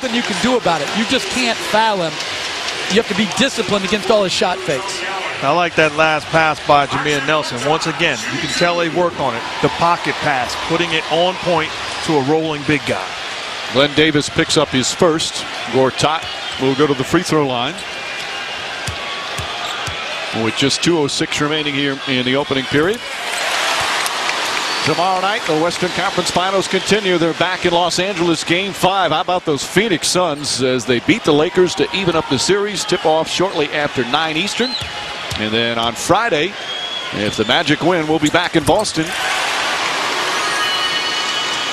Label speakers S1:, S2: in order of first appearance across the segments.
S1: Nothing you can do about it. You just can't foul him. You have to be disciplined against all his shot fakes.
S2: I like that last pass by Jameer Nelson. Once again, you can tell they work on it. The pocket pass, putting it on point to a rolling big guy.
S3: Glenn Davis picks up his first. Gortat will go to the free throw line. With just 2:06 remaining here in the opening period. Tomorrow night, the Western Conference Finals continue. They're back in Los Angeles, Game 5. How about those Phoenix Suns as they beat the Lakers to even up the series? Tip-off shortly after 9 Eastern. And then on Friday, if the Magic win, we'll be back in Boston.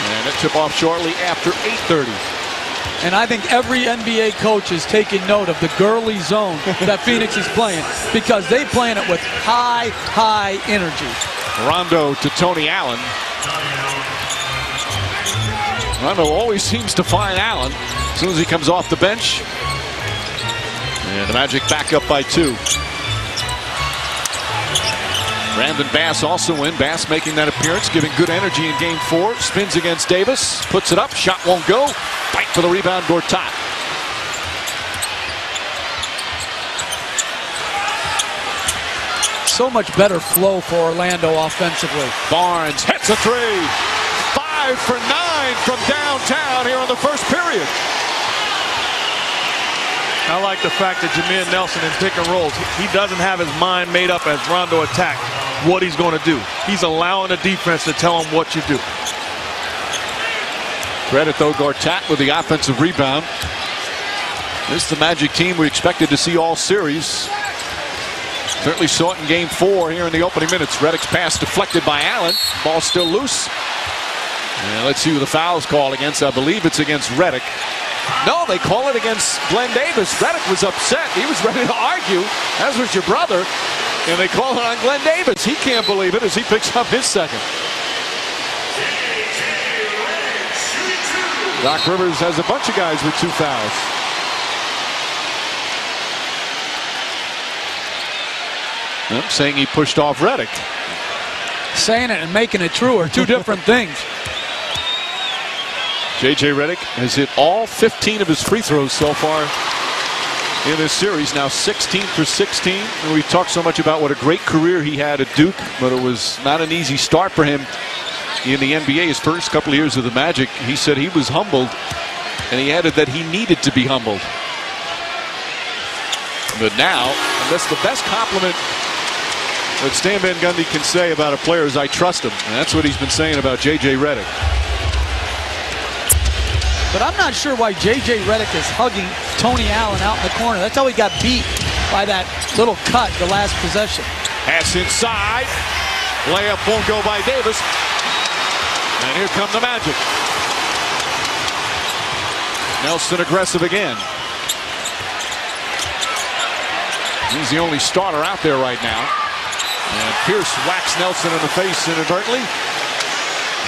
S3: And a tip-off shortly after 8:30.
S1: And I think every NBA coach is taking note of the girly zone that Phoenix is playing, because they playing it with high energy.
S3: Rondo to Tony Allen. Rondo always seems to find Allen as soon as he comes off the bench. And the Magic back up by 2. Brandon Bass also in. Bass making that appearance, giving good energy in Game 4. Spins against Davis, puts it up, shot won't go. Fight for the rebound, Gortat.
S1: So much better flow for Orlando offensively.
S3: Barnes hits a 3. 5 for 9 from downtown here in the first period.
S2: I like the fact that Jameer Nelson in pick and rolls, he doesn't have his mind made up as Rondo attacks what he's going to do. He's allowing the defense to tell him what you do.
S3: Credit, though, Gortat with the offensive rebound. This is the Magic team we expected to see all series. Certainly saw it in Game 4 here in the opening minutes. Redick's pass deflected by Allen. Ball still loose. And let's see who the foul's called against. I believe it's against Redick. No, they call it against Glenn Davis. Redick was upset. He was ready to argue, as was your brother. And they call it on Glenn Davis. He can't believe it as he picks up his second. Doc Rivers has a bunch of guys with 2 fouls. I'm saying he pushed off Redick.
S1: Saying it and making it true are two different things.
S3: J.J. Redick has hit all 15 of his free throws so far in this series. Now 16 for 16. And we've talked so much about what a great career he had at Duke, but it was not an easy start for him in the NBA. His first couple of years of the Magic, he said he was humbled, and he added that he needed to be humbled. But now, and that's the best compliment that Stan Van Gundy can say about a player is, I trust him. And that's what he's been saying about J.J. Redick.
S1: But I'm not sure why J.J. Redick is hugging Tony Allen out in the corner. That's how he got beat by that little cut the last possession.
S3: Pass inside. Layup won't go by Davis. And here come the Magic. Nelson aggressive again. He's the only starter out there right now. And Pierce whacks Nelson in the face inadvertently.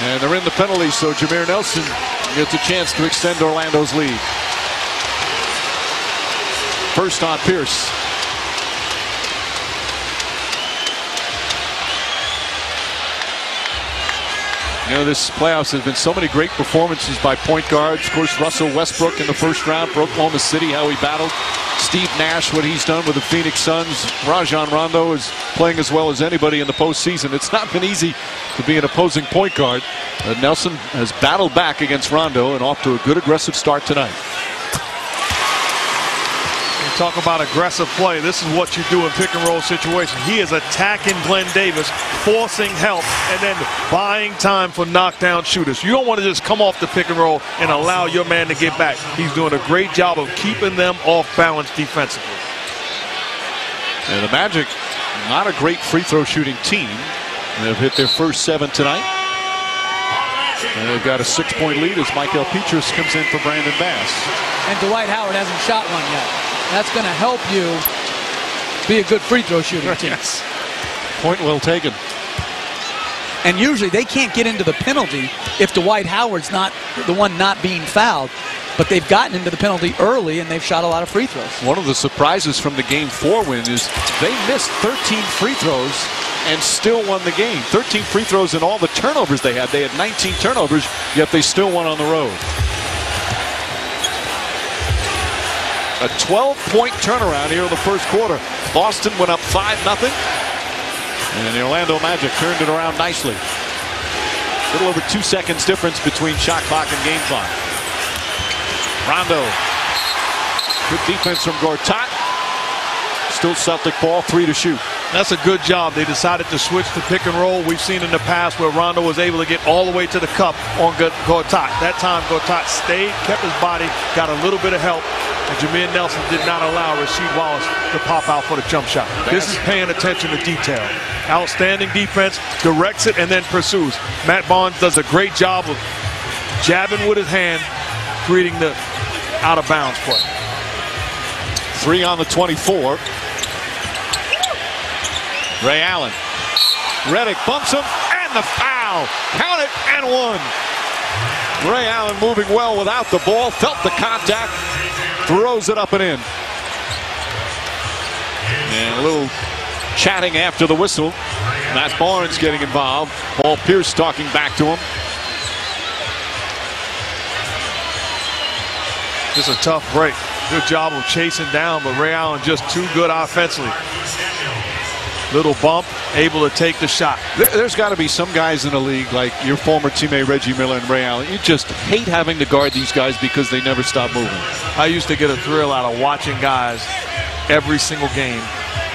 S3: And they're in the penalty, so Jameer Nelson gets a chance to extend Orlando's lead. First on Pierce. You know, this playoffs has been so many great performances by point guards. Of course, Russell Westbrook in the first round for Oklahoma City, how he battled. Steve Nash, what he's done with the Phoenix Suns. Rajon Rondo is playing as well as anybody in the postseason. It's not been easy to be an opposing point guard. Nelson has battled back against Rondo and off to a good aggressive start tonight.
S2: You talk about aggressive play. This is what you do in pick and roll situations. He is attacking Glenn Davis, forcing help, and then buying time for knockdown shooters. You don't want to just come off the pick and roll and allow your man to get back. He's doing a great job of keeping them off balance defensively.
S3: And the Magic, not a great free throw shooting team. They've hit their first 7 tonight. And they've got a 6-point lead as Michael Petras comes in for Brandon Bass.
S1: And Dwight Howard hasn't shot one yet. That's going to help you be a good free throw shooting team.
S3: Yes. Point well taken.
S1: And usually they can't get into the penalty if Dwight Howard's not the one not being fouled. But they've gotten into the penalty early, and they've shot a lot of free throws.
S3: One of the surprises from the Game 4 win is they missed 13 free throws and still won the game. 13 free throws and all the turnovers they had. They had 19 turnovers, yet they still won on the road. A 12-point turnaround here in the first quarter. Boston went up 5-0. And the Orlando Magic turned it around nicely. A little over 2 seconds difference between shot clock and game clock. Rondo. Good defense from Gortat. Still Celtic ball, 3 to shoot.
S2: That's a good job. They decided to switch to pick and roll. We've seen in the past where Rondo was able to get all the way to the cup on Gortat. That time Gortat stayed, kept his body, got a little bit of help, and Jameer Nelson did not allow Rasheed Wallace to pop out for the jump shot. This is paying attention to detail. Outstanding defense, directs it, and then pursues. Matt Barnes does a great job of jabbing with his hand, creating the out-of-bounds play.
S3: 3 on the 24. Ray Allen. Redick bumps him, and the foul. Count it, and 1. Ray Allen moving well without the ball, felt the contact, throws it up and in. And a little chatting after the whistle. Matt Barnes getting involved. Paul Pierce talking back to him.
S2: Just a tough break. Good job of chasing down, but Ray Allen just too good offensively. Little bump, able to take the shot.
S3: There's got to be some guys in the league like your former teammate Reggie Miller and Ray Allen. You just hate having to guard these guys because they never stop moving.
S2: I used to get a thrill out of watching guys every single game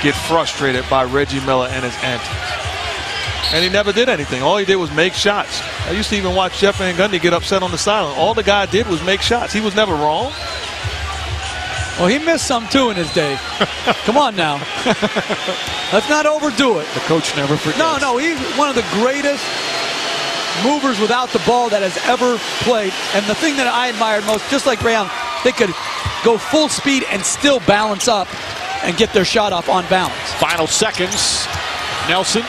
S2: get frustrated by Reggie Miller and his antics. And he never did anything. All he did was make shots. I used to even watch Jeff Van Gundy get upset on the sideline. All the guy did was make shots. He was never wrong.
S1: Well, he missed some too in his day. Come on now. Let's not overdo it.
S3: The coach never forgets.
S1: No, he's one of the greatest movers without the ball that has ever played. And the thing that I admired most, just like Ray Allen, they could go full speed and still balance up and get their shot off on balance.
S3: Final seconds. Nelson.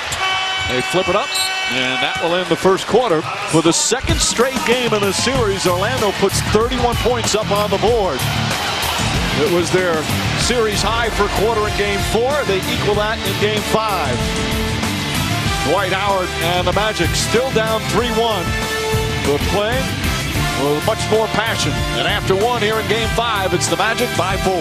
S3: They flip it up. And that will end the first quarter. For the second straight game in the series, Orlando puts 31 points up on the board. It was their series high for quarter in Game 4. They equal that in Game 5. Dwight Howard and the Magic still down 3-1. But playing with much more passion. And after 1 here in Game 5, it's the Magic by 4.